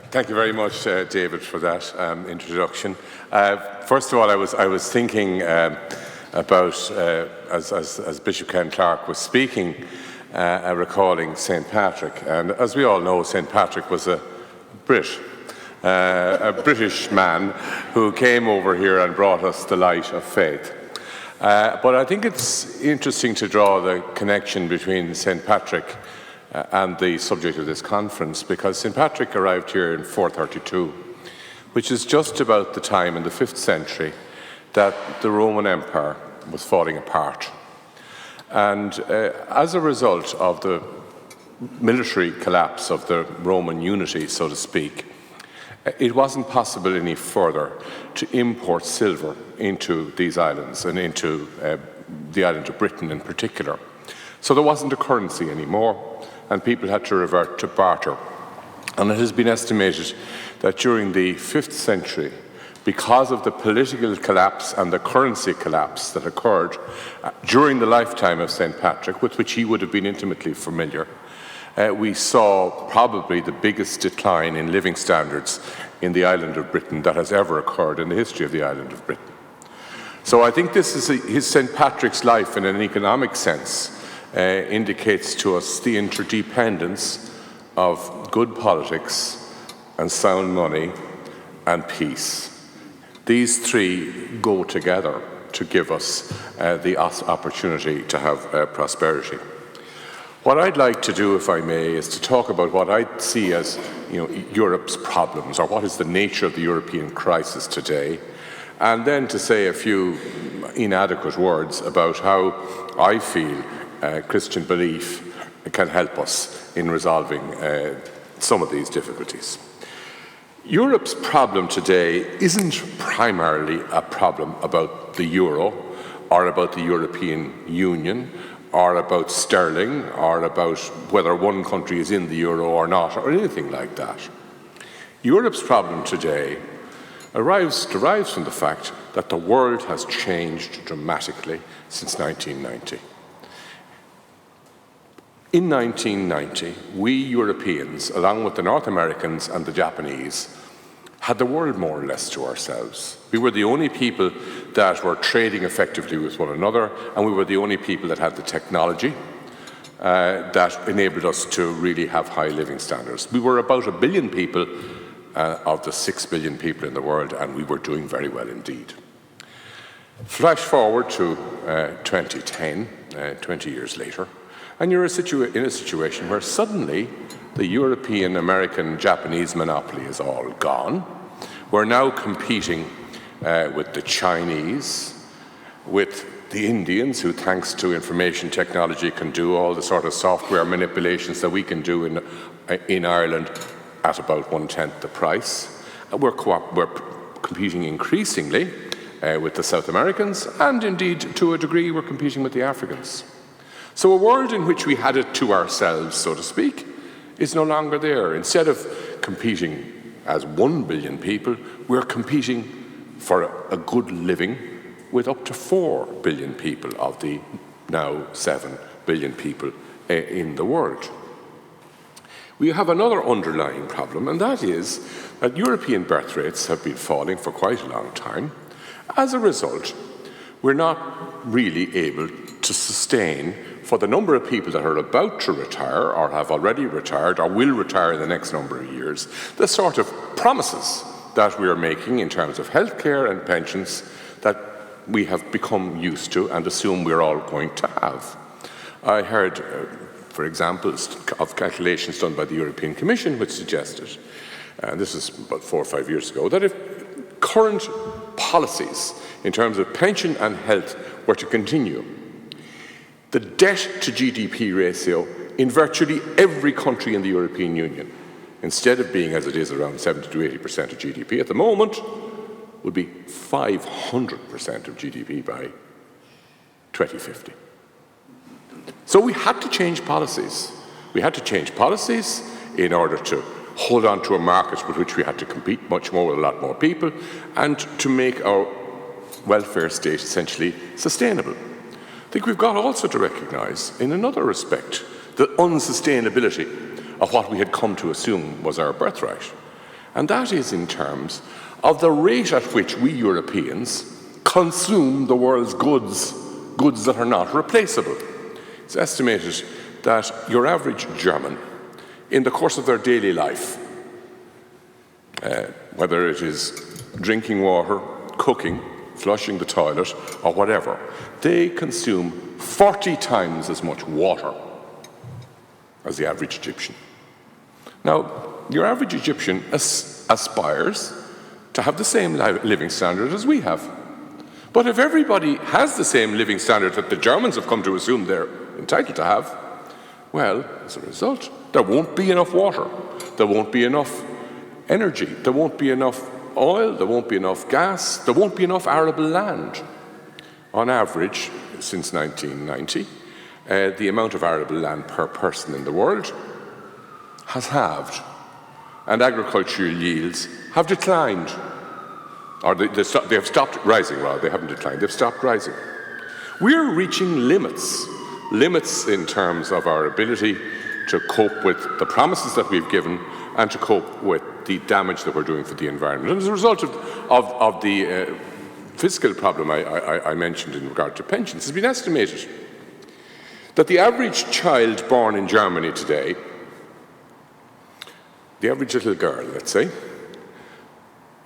Thank you very much, David, for that introduction. First of all, I was thinking about, as Bishop Ken Clark was speaking, recalling St. Patrick. And as we all know, St. Patrick was a British man who came over here and brought us the light of faith. But I think it's interesting to draw the connection between St. Patrick and the subject of this conference, because St. Patrick arrived here in 432, which is just about the time in the 5th century that the Roman Empire was falling apart. And as a result of the military collapse of the Roman unity, so to speak, it wasn't possible any further to import silver into these islands and into the island of Britain in particular. So there wasn't a currency anymore, and people had to revert to barter. And it has been estimated that during the 5th century, because of the political collapse and the currency collapse that occurred during the lifetime of St. Patrick, with which he would have been intimately familiar, we saw probably the biggest decline in living standards in the island of Britain that has ever occurred in the history of the island of Britain. So I think this is his St. Patrick's life in an economic sense indicates to us the interdependence of good politics and sound money and peace. These three go together to give us the opportunity to have prosperity. What I'd like to do, if I may, is to talk about what I see as Europe's problems, or what is the nature of the European crisis today, and then to say a few inadequate words about how I feel Christian belief can help us in resolving some of these difficulties. Europe's problem today isn't primarily a problem about the euro or about the European Union or about sterling or about whether one country is in the euro or not or anything like that. Europe's problem today derives from the fact that the world has changed dramatically since 1990. In 1990, we Europeans, along with the North Americans and the Japanese, had the world more or less to ourselves. We were the only people that were trading effectively with one another, and we were the only people that had the technology that enabled us to really have high living standards. We were about 1 billion people of the 6 billion people in the world, and we were doing very well indeed. Flash forward to 2010, 20 years later, and you're in a situation where suddenly the European, American, Japanese monopoly is all gone. We're now competing with the Chinese, with the Indians, who thanks to information technology can do all the sort of software manipulations that we can do in Ireland at about 1/10 the price. We're competing increasingly with the South Americans, and indeed to a degree we're competing with the Africans. So a world in which we had it to ourselves, so to speak, is no longer there. Instead of competing as 1 billion people, we're competing for a good living with up to 4 billion people of the now 7 billion people in the world. We have another underlying problem, and that is that European birth rates have been falling for quite a long time. As a result, we're not really able to sustain, for the number of people that are about to retire or have already retired or will retire in the next number of years, the sort of promises that we are making in terms of healthcare and pensions that we have become used to and assume we're all going to have. I heard, for example, of calculations done by the European Commission which suggested, and this is about 4 or 5 years ago, that if current policies in terms of pension and health were to continue, the debt to GDP ratio in virtually every country in the European Union, instead of being as it is around 70 to 80% of GDP at the moment, would be 500% of GDP by 2050. So we had to change policies. We had to change policies in order to hold on to a market with which we had to compete much more with a lot more people, and to make our welfare state essentially sustainable. I think we've got also to recognise, in another respect, the unsustainability of what we had come to assume was our birthright. And that is in terms of the rate at which we Europeans consume the world's goods that are not replaceable. It's estimated that your average German, in the course of their daily life, whether it is drinking water, cooking, flushing the toilet, or whatever, they consume 40 times as much water as the average Egyptian. Now, your average Egyptian aspires to have the same living standard as we have. But if everybody has the same living standard that the Germans have come to assume they're entitled to have, well, as a result, there won't be enough water, there won't be enough energy, there won't be enough oil, there won't be enough gas, there won't be enough arable land. On average, since 1990, the amount of arable land per person in the world has halved, and agricultural yields have declined. Or they have stopped rising, rather. They haven't declined, they've stopped rising. We're reaching limits in terms of our ability to cope with the promises that we've given and to cope with the damage that we're doing for the environment. And as a result of the fiscal problem I mentioned in regard to pensions, it's been estimated that the average child born in Germany today, the average little girl, let's say,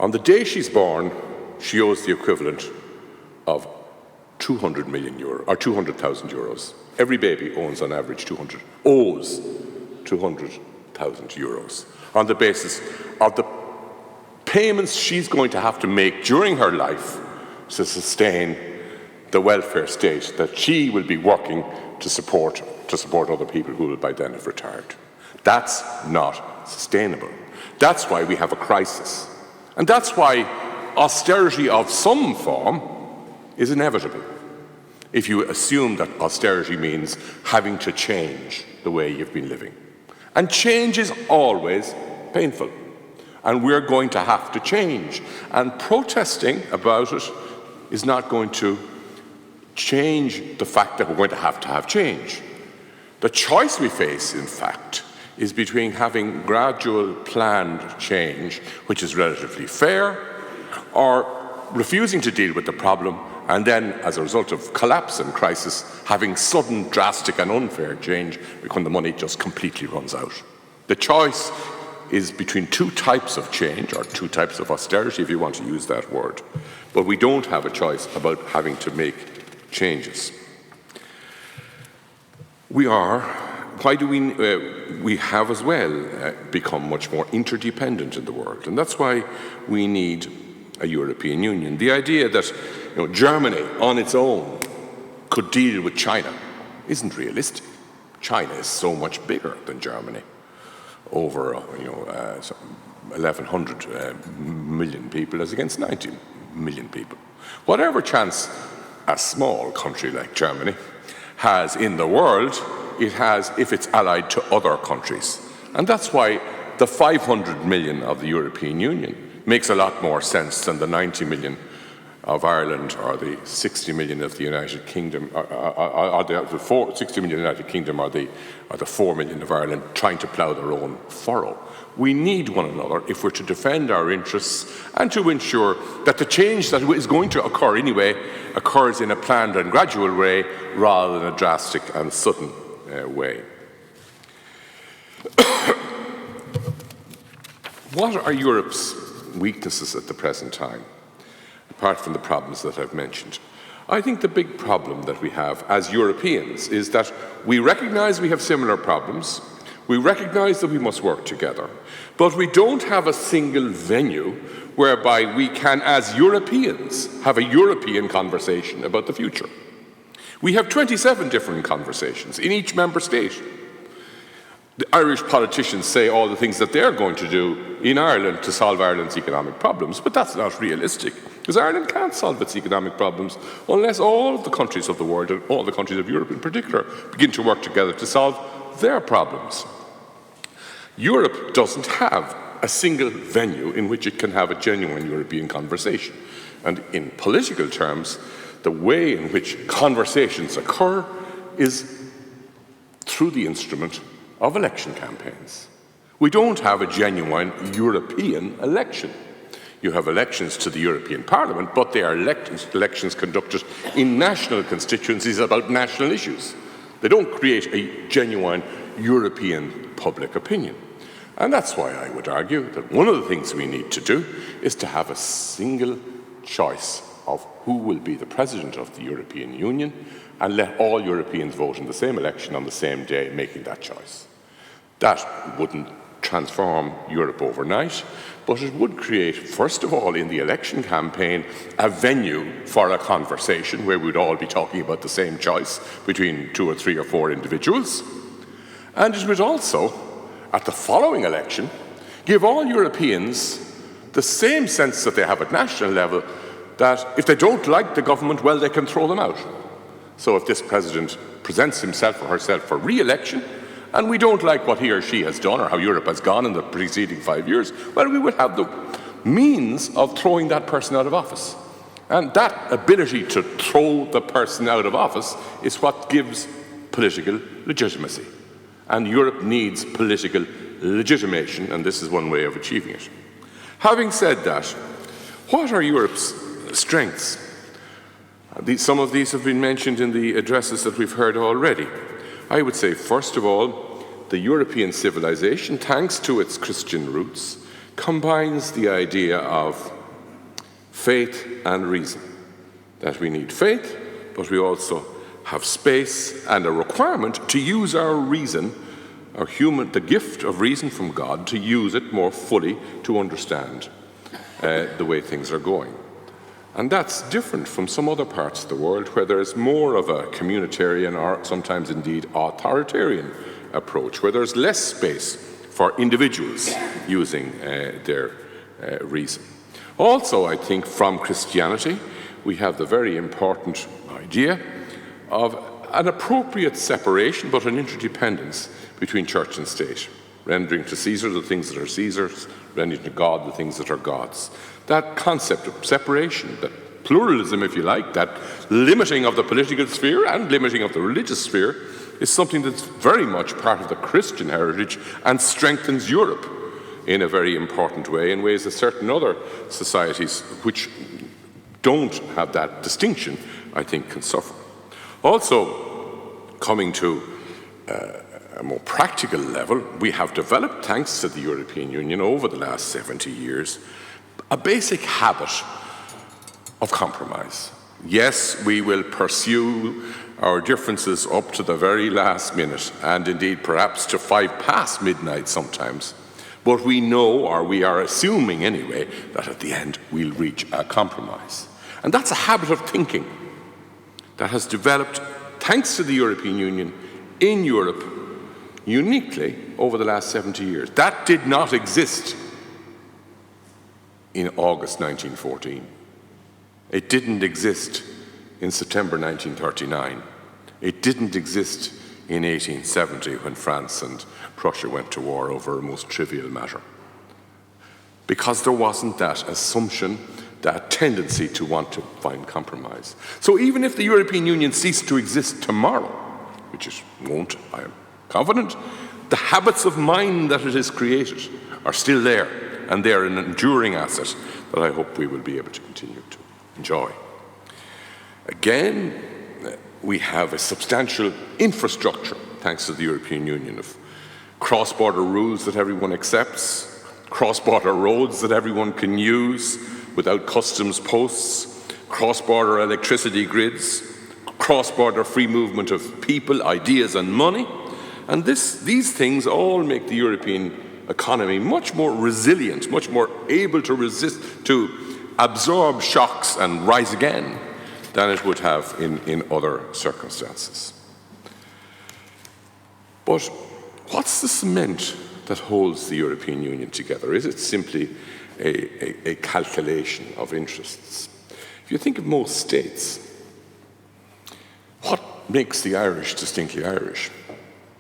on the day she's born, she owes the equivalent of 200 million euro or 200,000 euros. Every baby owes on average 200,000 euros on the basis of the payments she's going to have to make during her life to sustain the welfare state that she will be working to support other people who will by then have retired. That's not sustainable. That's why we have a crisis. And that's why austerity of some form is inevitable. If you assume that austerity means having to change the way you've been living. And change is always painful. And we're going to have to change. And protesting about it is not going to change the fact that we're going to have change. The choice we face, in fact, is between having gradual, planned change, which is relatively fair, or refusing to deal with the problem, and then, as a result of collapse and crisis, having sudden, drastic and unfair change when the money just completely runs out. The choice is between two types of change, or two types of austerity, if you want to use that word. But we don't have a choice about having to make changes. Why do we have as well become much more interdependent in the world? And that's why we need a European Union. The idea that Germany on its own could deal with China isn't realistic. China is so much bigger than Germany, over 1,100 million people as against 90 million people. Whatever chance a small country like Germany has in the world, it has if it's allied to other countries. And that's why the 500 million of the European Union makes a lot more sense than the 90 million of Ireland or the 60 million of the United Kingdom, or the 60 million of the United Kingdom or the 4 million of Ireland trying to plough their own furrow. We need one another if we're to defend our interests and to ensure that the change that is going to occur anyway occurs in a planned and gradual way rather than a drastic and sudden way. What are Europe's weaknesses at the present time, apart from the problems that I've mentioned? I think the big problem that we have as Europeans is that we recognise we have similar problems, we recognise that we must work together, but we don't have a single venue whereby we can, as Europeans, have a European conversation about the future. We have 27 different conversations in each member state. The Irish politicians say all the things that they're going to do in Ireland to solve Ireland's economic problems, but that's not realistic, because Ireland can't solve its economic problems unless all of the countries of the world, and all the countries of Europe in particular, begin to work together to solve their problems. Europe doesn't have a single venue in which it can have a genuine European conversation. And in political terms, the way in which conversations occur is through the instrument of election campaigns. We don't have a genuine European election. You have elections to the European Parliament, but they are elections conducted in national constituencies about national issues. They don't create a genuine European public opinion. And that's why I would argue that one of the things we need to do is to have a single choice of who will be the President of the European Union, and let all Europeans vote in the same election on the same day, making that choice. That wouldn't transform Europe overnight, but it would create, first of all, in the election campaign, a venue for a conversation where we'd all be talking about the same choice between 2 or 3 or 4 individuals. And it would also, at the following election, give all Europeans the same sense that they have at national level, that if they don't like the government, well, they can throw them out. So if this president presents himself or herself for re-election, and we don't like what he or she has done or how Europe has gone in the preceding 5 years, well, we would have the means of throwing that person out of office. And that ability to throw the person out of office is what gives political legitimacy. And Europe needs political legitimation, and this is one way of achieving it. Having said that, what are Europe's strengths? Some of these have been mentioned in the addresses that we've heard already. I would say, first of all, the European civilization, thanks to its Christian roots, combines the idea of faith and reason. That we need faith, but we also have space and a requirement to use our reason, the gift of reason from God, to use it more fully to understand the way things are going. And that's different from some other parts of the world where there is more of a communitarian or sometimes indeed authoritarian approach, where there's less space for individuals using their reason. Also, I think from Christianity, we have the very important idea of an appropriate separation but an interdependence between church and state, rendering to Caesar the things that are Caesar's, rendering to God the things that are God's. That concept of separation, that pluralism, if you like, that limiting of the political sphere and limiting of the religious sphere, is something that's very much part of the Christian heritage and strengthens Europe in a very important way, in ways that certain other societies which don't have that distinction, I think, can suffer. Also, coming to a more practical level, we have developed, thanks to the European Union over the last 70 years, a basic habit of compromise. Yes, we will pursue our differences up to the very last minute, and indeed perhaps to 5 past midnight sometimes. But we know, or we are assuming anyway, that at the end we'll reach a compromise. And that's a habit of thinking that has developed, thanks to the European Union, in Europe, uniquely over the last 70 years. That did not exist in August 1914. It didn't exist in September 1939. It didn't exist in 1870 when France and Prussia went to war over a most trivial matter. Because there wasn't that assumption, that tendency to want to find compromise. So even if the European Union ceased to exist tomorrow, which it won't, I am confident, the habits of mind that it has created are still there, and they are an enduring asset that I hope we will be able to continue to enjoy. Again, we have a substantial infrastructure, thanks to the European Union, of cross-border rules that everyone accepts, cross-border roads that everyone can use without customs posts, cross-border electricity grids, cross-border free movement of people, ideas and money. And these things all make the European economy much more resilient, much more able to resist, to absorb shocks and rise again than it would have in other circumstances. But what's the cement that holds the European Union together? Is it simply a calculation of interests? If you think of most states, what makes the Irish distinctly Irish?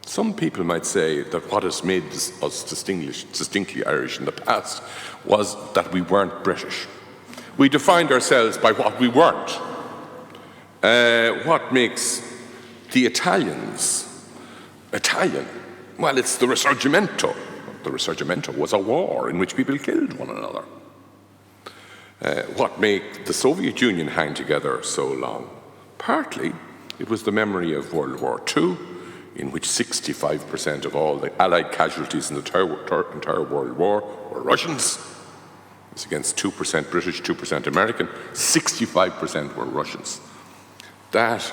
Some people might say that what has made us distinctly Irish in the past was that we weren't British. We defined ourselves by what we weren't. What makes the Italians Italian? Well, it's the Risorgimento. the Risorgimento was a war in which people killed one another. What made the Soviet Union hang together so long? Partly, it was the memory of World War II, in which 65% of all the Allied casualties in the entire World War were Russians. It's against 2% British, 2% American. 65% were Russians. That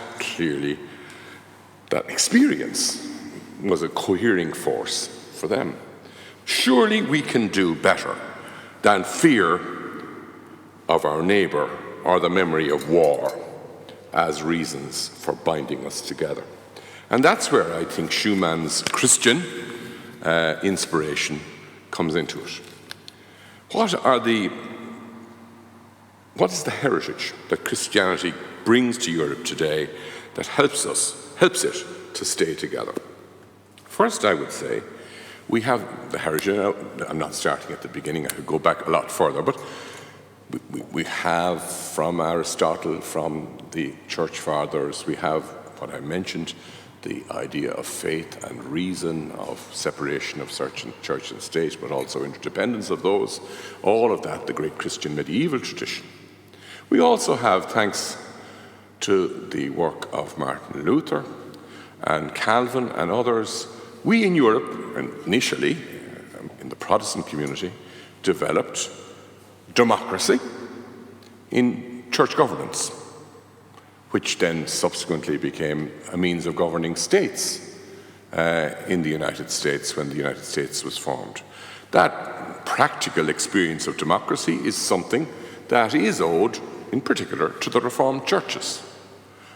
experience was a cohering force for them. Surely we can do better than fear of our neighbour or the memory of war as reasons for binding us together. And that's where I think Schumann's Christian inspiration comes into it. What is the heritage that Christianity brings to Europe today that helps it to stay together? First, I would say, we have the heritage. I'm not starting at the beginning, I could go back a lot further, but we have from Aristotle, from the Church Fathers, we have what I mentioned, the idea of faith and reason, of separation of church and state, but also interdependence of those, all of that, the great Christian medieval tradition. We also have, thanks to the work of Martin Luther and Calvin and others, we in Europe, and initially in the Protestant community, developed democracy in church governance, which then subsequently became a means of governing states in the United States when the United States was formed. That practical experience of democracy is something that is owed, in particular, to the Reformed churches.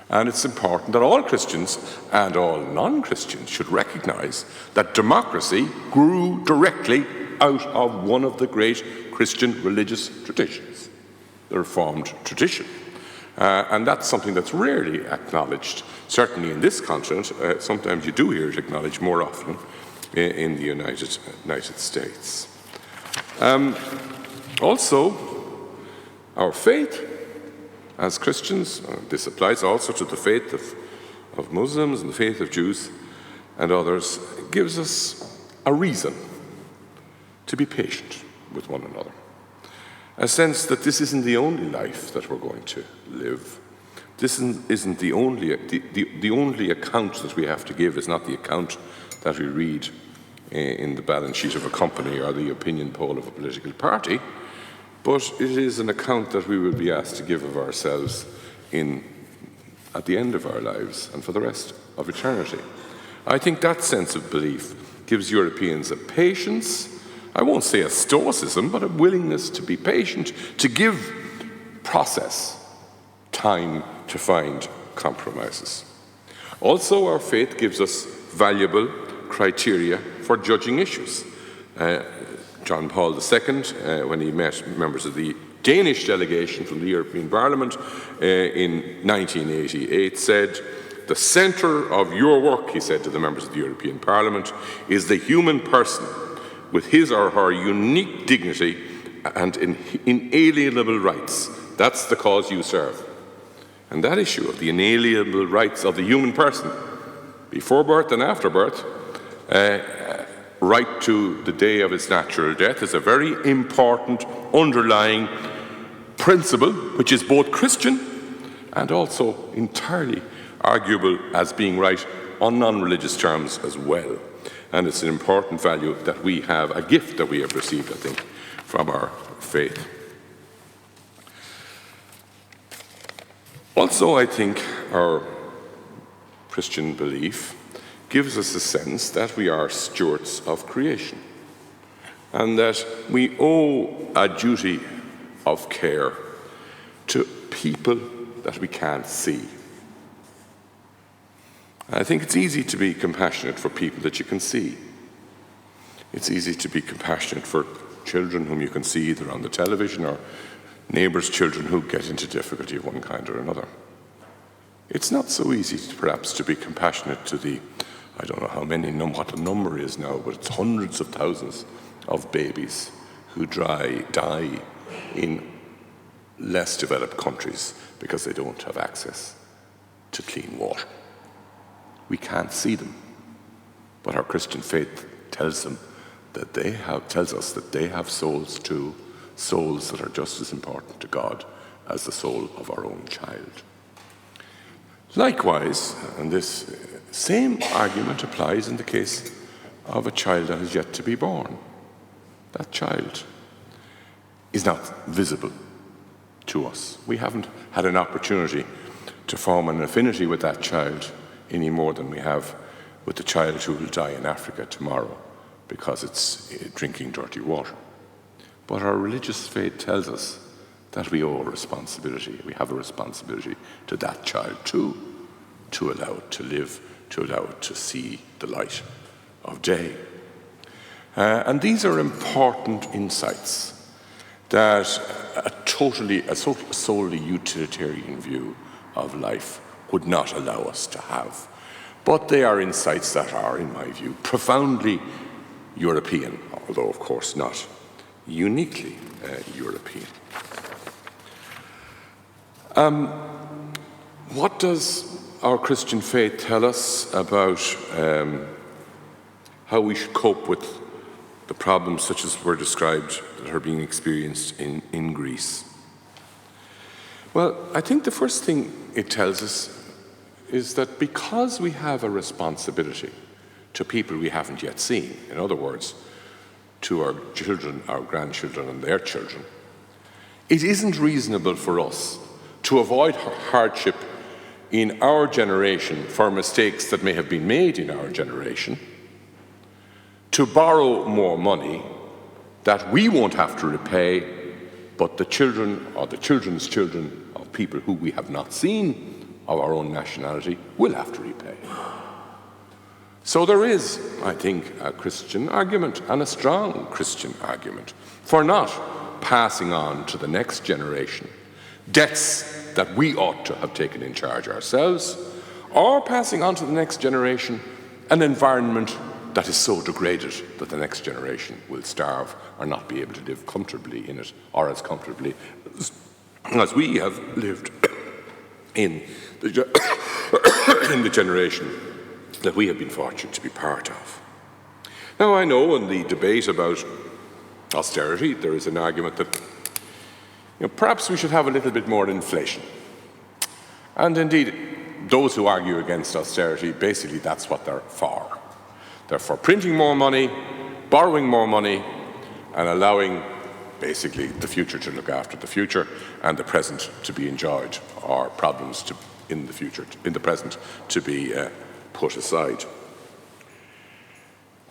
And it's important that all Christians and all non-Christians should recognize that democracy grew directly out of one of the great Christian religious traditions, the Reformed tradition. And that's something that's rarely acknowledged, certainly in this continent. Sometimes you do hear it acknowledged more often in the United States. Also, our faith as Christians, this applies also to the faith of Muslims and the faith of Jews and others, gives us a reason to be patient with one another. A sense that this isn't the only life that we're going to live. This isn't the only account that we have to give is not the account that we read in the balance sheet of a company or the opinion poll of a political party, but it is an account that we will be asked to give of ourselves at the end of our lives and for the rest of eternity. I think that sense of belief gives Europeans a patience, I won't say a stoicism, but a willingness to be patient, to give process time to find compromises. Also, our faith gives us valuable criteria for judging issues. John Paul II, when he met members of the Danish delegation from the European Parliament in 1988, said, "The centre of your work," he said to the members of the European Parliament, "is the human person with his or her unique dignity and inalienable rights. That's the cause you serve." And that issue of the inalienable rights of the human person, before birth and after birth, right to the day of its natural death, is a very important underlying principle, which is both Christian and also entirely arguable as being right on non-religious terms as well. And it's an important value that we have, a gift that we have received, I think, from our faith. Also, I think our Christian belief gives us a sense that we are stewards of creation and that we owe a duty of care to people that we can't see. I think it's easy to be compassionate for people that you can see. It's easy to be compassionate for children whom you can see either on the television or neighbours' children who get into difficulty of one kind or another. It's not so easy, perhaps, to be compassionate to the, I don't know how many, what the number is now, but it's hundreds of thousands of babies who die in less developed countries because they don't have access to clean water. We can't see them, but our Christian faith tells them that they have, tells us that they have souls too, souls that are just as important to God as the soul of our own child. Likewise, and this same argument applies in the case of a child that is yet to be born. That child is not visible to us. We haven't had an opportunity to form an affinity with that child any more than we have with the child who will die in Africa tomorrow because it's drinking dirty water. But our religious faith tells us that we owe a responsibility. We have a responsibility to that child too, to allow it to live, to allow it to see the light of day. And these are important insights that a solely utilitarian view of life would not allow us to have. But they are insights that are, in my view, profoundly European, although of course not uniquely European. What does our Christian faith tell us about how we should cope with the problems such as were described that are being experienced in Greece? Well, I think the first thing it tells us is that because we have a responsibility to people we haven't yet seen, in other words, to our children, our grandchildren and their children, it isn't reasonable for us to avoid hardship in our generation for mistakes that may have been made in our generation, to borrow more money that we won't have to repay, but the children or the children's children of people who we have not seen of our own nationality will have to repay. So there is, I think, a Christian argument, and a strong Christian argument, for not passing on to the next generation debts that we ought to have taken in charge ourselves, or passing on to the next generation an environment that is so degraded that the next generation will starve or not be able to live comfortably in it, or as comfortably as we have lived in the generation that we have been fortunate to be part of. Now, I know in the debate about austerity, there is an argument that perhaps we should have a little bit more inflation. And indeed, those who argue against austerity, basically that's what they're for. They're for printing more money, borrowing more money, and allowing basically the future to look after the future and the present to be enjoyed, or problems in the present to be put aside.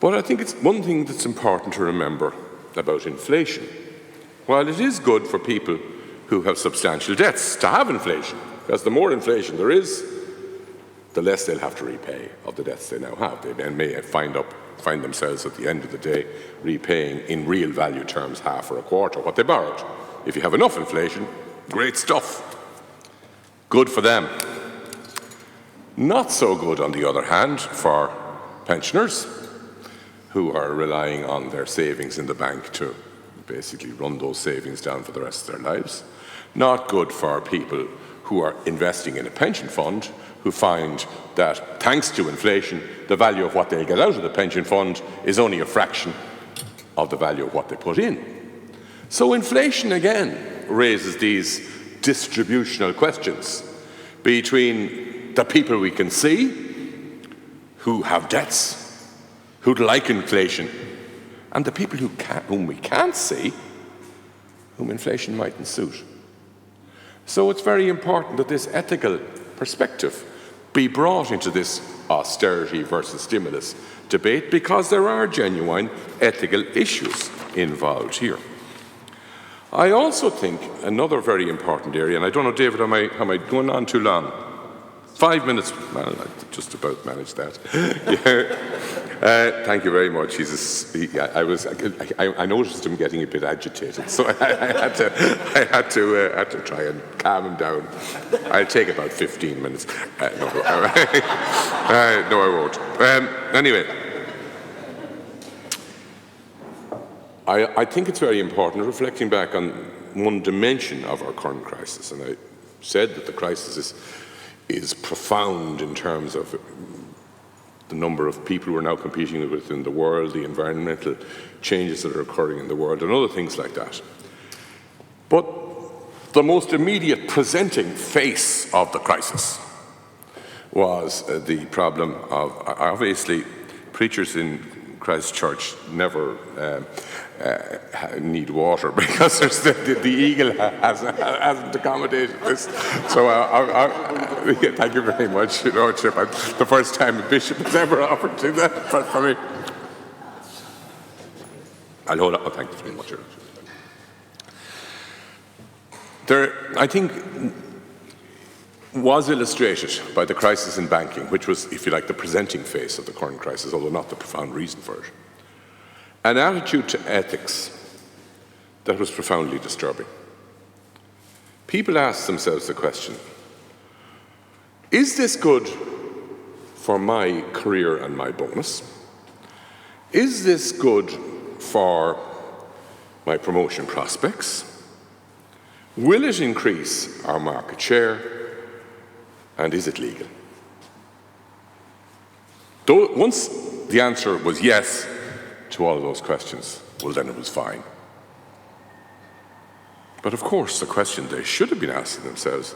But I think it's one thing that's important to remember about inflation. While it is good for people who have substantial debts to have inflation, because the more inflation there is, the less they'll have to repay of the debts they now have. They then may find themselves at the end of the day repaying in real value terms half or a quarter what they borrowed. If you have enough inflation, great stuff. Good for them. Not so good, on the other hand, for pensioners who are relying on their savings in the bank to basically run those savings down for the rest of their lives. Not good for people who are investing in a pension fund, who find that, thanks to inflation, the value of what they get out of the pension fund is only a fraction of the value of what they put in. So inflation, again, raises these distributional questions between the people we can see, who have debts, who'd like inflation, and the people whom we can't see, whom inflation mightn't suit. So it's very important that this ethical perspective be brought into this austerity versus stimulus debate, because there are genuine ethical issues involved here. I also think another very important area, and I don't know, David, am I going on too long? 5 minutes? Well, I just about managed that. Thank you very much. I noticed him getting a bit agitated, so I had to try and calm him down. I'll take about 15 minutes. No, I won't. Anyway, I think it's very important, reflecting back on one dimension of our current crisis, and I said that the crisis is profound in terms of the number of people we're now competing with in the world, the environmental changes that are occurring in the world, and other things like that. But the most immediate presenting face of the crisis was the problem of, obviously, preachers in Christchurch never need water because the eagle hasn't accommodated this. So thank you very much. You know, Chip, the first time a bishop has ever offered to do that for me. I'll hold up. Oh, thank you very much. There, I think, was illustrated by the crisis in banking, which was, if you like, the presenting face of the current crisis, although not the profound reason for it. An attitude to ethics that was profoundly disturbing. People asked themselves the question, is this good for my career and my bonus? Is this good for my promotion prospects? Will it increase our market share? And is it legal? Once the answer was yes to all of those questions, well, then it was fine. But of course, the question they should have been asking themselves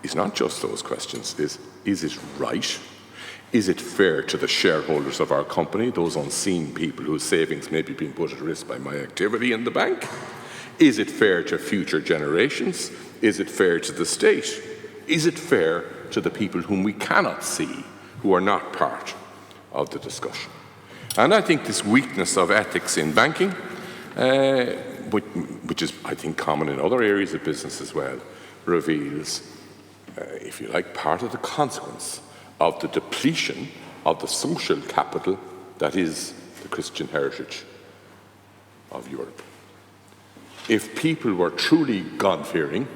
is not just those questions. Is it right? Is it fair to the shareholders of our company, those unseen people whose savings may be being put at risk by my activity in the bank? Is it fair to future generations? Is it fair to the state? Is it fair to the people whom we cannot see, who are not part of the discussion? And I think this weakness of ethics in banking, which is, I think, common in other areas of business as well, reveals, if you like, part of the consequence of the depletion of the social capital that is the Christian heritage of Europe. If people were truly God-fearing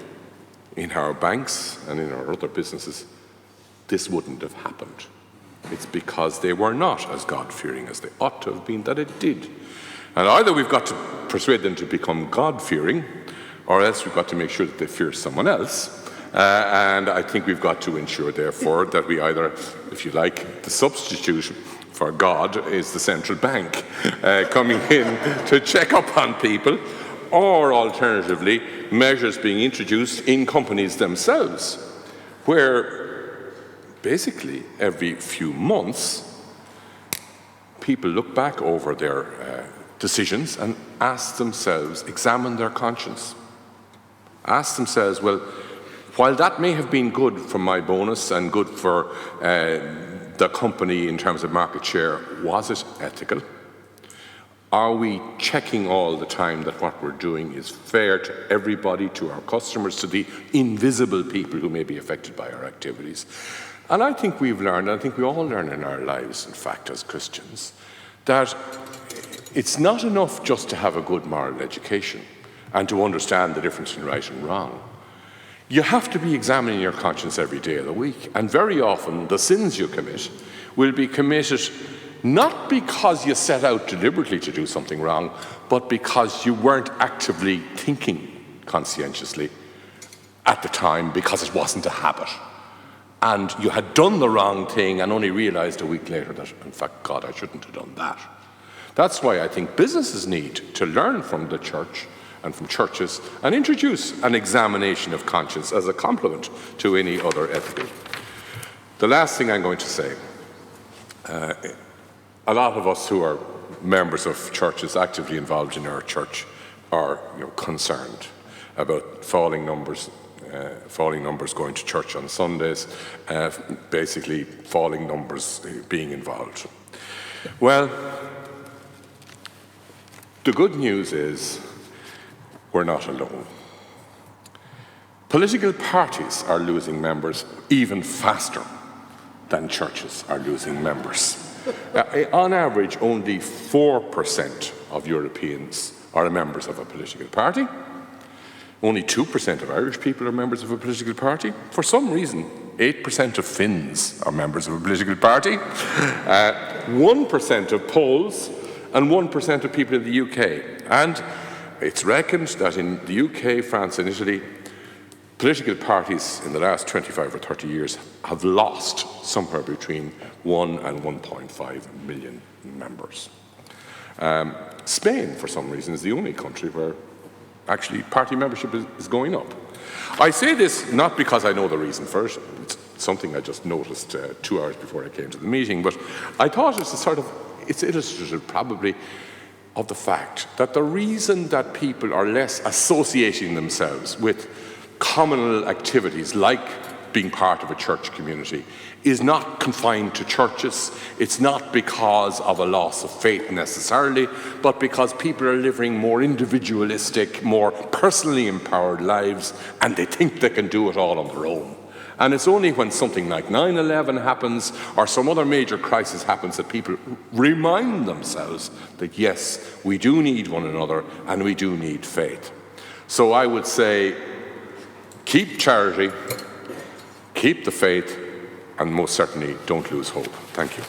in our banks and in our other businesses, this wouldn't have happened. It's because they were not as God-fearing as they ought to have been that it did. And either we've got to persuade them to become God-fearing, or else we've got to make sure that they fear someone else. And I think we've got to ensure, therefore, that we either, if you like, the substitute for God is the central bank coming in to check up on people, or alternatively, measures being introduced in companies themselves, where basically every few months people look back over their decisions and ask themselves, examine their conscience. Ask themselves, well, while that may have been good for my bonus and good for the company in terms of market share, was it ethical? Are we checking all the time that what we're doing is fair to everybody, to our customers, to the invisible people who may be affected by our activities? And I think we've learned, and I think we all learn in our lives, in fact, as Christians, that it's not enough just to have a good moral education and to understand the difference in right and wrong. You have to be examining your conscience every day of the week, and very often the sins you commit will be committed not because you set out deliberately to do something wrong, but because you weren't actively thinking conscientiously at the time because it wasn't a habit. And you had done the wrong thing and only realized a week later that, in fact, God, I shouldn't have done that. That's why I think businesses need to learn from the church and from churches and introduce an examination of conscience as a complement to any other ethical. The last thing I'm going to say, a lot of us who are members of churches actively involved in our church are concerned about falling numbers going to church on Sundays, basically falling numbers being involved. Well, the good news is we're not alone. Political parties are losing members even faster than churches are losing members. On average, only 4% of Europeans are members of a political party. Only 2% of Irish people are members of a political party. For some reason, 8% of Finns are members of a political party. 1% of Poles and 1% of people in the UK. And it's reckoned that in the UK, France and Italy, political parties in the last 25 or 30 years have lost somewhere between 1 and 1.5 million members. Spain, for some reason, is the only country where actually party membership is going up. I say this not because I know the reason for it. It's something I just noticed 2 hours before I came to the meeting, but I thought it's illustrative probably of the fact that the reason that people are less associating themselves with communal activities like being part of a church community is not confined to churches. It's not because of a loss of faith necessarily, but because people are living more individualistic, more personally empowered lives, and they think they can do it all on their own. And it's only when something like 9/11 happens or some other major crisis happens that people remind themselves that yes, we do need one another and we do need faith. So I would say, keep charity, keep the faith, and most certainly don't lose hope. Thank you.